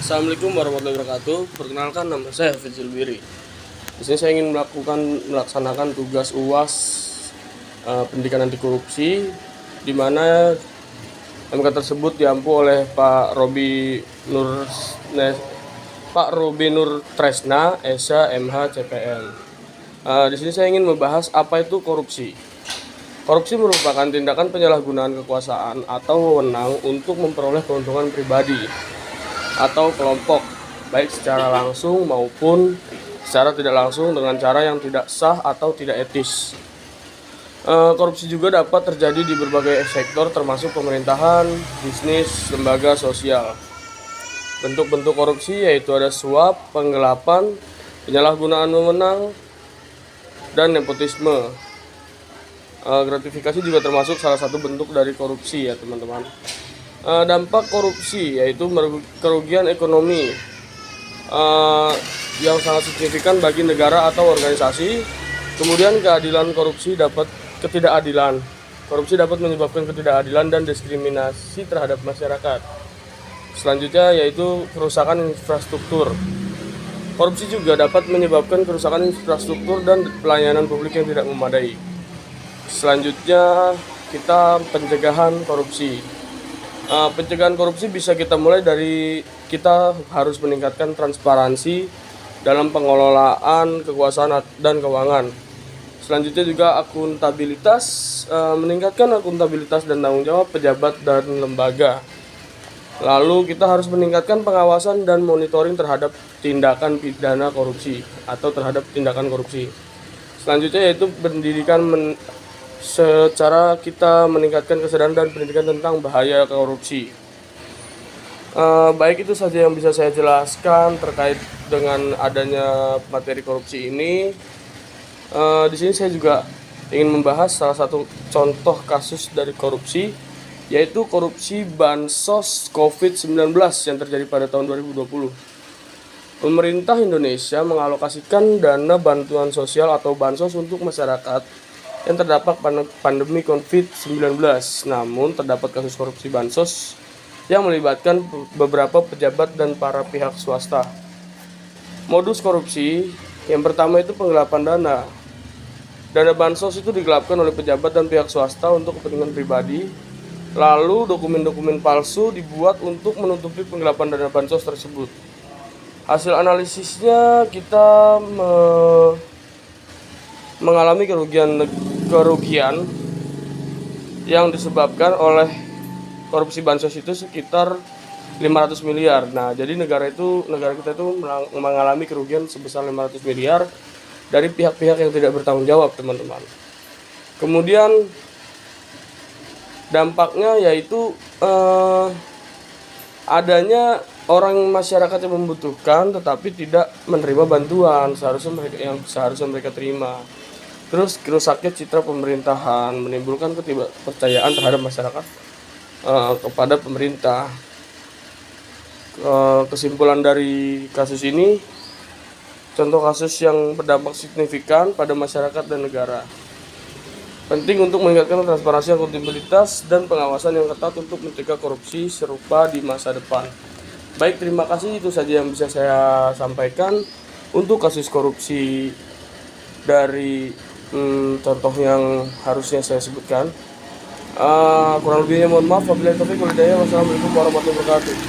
Assalamualaikum warahmatullahi wabarakatuh. Perkenalkan, nama saya Fizil Biri. Di sini saya ingin melaksanakan tugas UAS pendidikan anti korupsi, di mana MK tersebut diampu oleh Pak Robi Nur Tresna, Esa MH CPN. Di sini saya ingin membahas apa itu korupsi. Korupsi merupakan tindakan penyalahgunaan kekuasaan atau wewenang untuk memperoleh keuntungan pribadi atau kelompok, baik secara langsung maupun secara tidak langsung dengan cara yang tidak sah atau tidak etis. Korupsi juga dapat terjadi di berbagai sektor termasuk pemerintahan, bisnis, lembaga sosial. Bentuk-bentuk korupsi yaitu ada suap, penggelapan, penyalahgunaan wewenang, dan nepotisme. Gratifikasi juga termasuk salah satu bentuk dari korupsi ya teman-teman. Dampak korupsi yaitu kerugian ekonomi yang sangat signifikan bagi negara atau organisasi. Kemudian ketidakadilan. Korupsi dapat menyebabkan ketidakadilan dan diskriminasi terhadap masyarakat. Selanjutnya yaitu kerusakan infrastruktur. Korupsi juga dapat menyebabkan kerusakan infrastruktur dan pelayanan publik yang tidak memadai. Selanjutnya kita pencegahan korupsi. Pencegahan korupsi bisa kita mulai dari kita harus meningkatkan transparansi dalam pengelolaan kekuasaan dan keuangan. Selanjutnya juga akuntabilitas, meningkatkan akuntabilitas dan tanggung jawab pejabat dan lembaga. Lalu kita harus meningkatkan pengawasan dan monitoring terhadap tindakan pidana korupsi atau terhadap tindakan korupsi. Selanjutnya yaitu pendidikan secara kita meningkatkan kesadaran dan pendidikan tentang bahaya korupsi. Baik, itu saja yang bisa saya jelaskan terkait dengan adanya materi korupsi ini. Di sini saya juga ingin membahas salah satu contoh kasus dari korupsi, yaitu korupsi bansos COVID-19 yang terjadi pada tahun 2020. Pemerintah Indonesia mengalokasikan dana bantuan sosial atau bansos untuk masyarakat yang terdapat pandemi COVID-19. Namun terdapat kasus korupsi bansos yang melibatkan beberapa pejabat dan para pihak swasta. Modus korupsi yang pertama itu penggelapan dana. Dana bansos itu digelapkan oleh pejabat dan pihak swasta untuk kepentingan pribadi. Lalu dokumen-dokumen palsu dibuat untuk menutupi penggelapan dana bansos tersebut. Hasil analisisnya kita mengalami kerugian yang disebabkan oleh korupsi bansos itu sekitar 500 miliar. Nah, jadi negara kita itu mengalami kerugian sebesar 500 miliar dari pihak-pihak yang tidak bertanggung jawab, teman-teman. Kemudian dampaknya yaitu adanya orang masyarakat yang membutuhkan tetapi tidak menerima bantuan seharusnya mereka terima. Terus rusaknya citra pemerintahan, menimbulkan ketidakpercayaan terhadap masyarakat kepada pemerintah. Kesimpulan dari kasus ini, contoh kasus yang berdampak signifikan pada masyarakat dan negara. Penting untuk meningkatkan transparansi, akuntabilitas, dan pengawasan yang ketat untuk mencegah korupsi serupa di masa depan. Baik, terima kasih, itu saja yang bisa saya sampaikan untuk kasus korupsi dari contoh yang harusnya saya sebutkan. Kurang lebihnya mohon maaf. Wabillahi taufiq wal hidayah. Wassalamualaikum warahmatullahi wabarakatuh.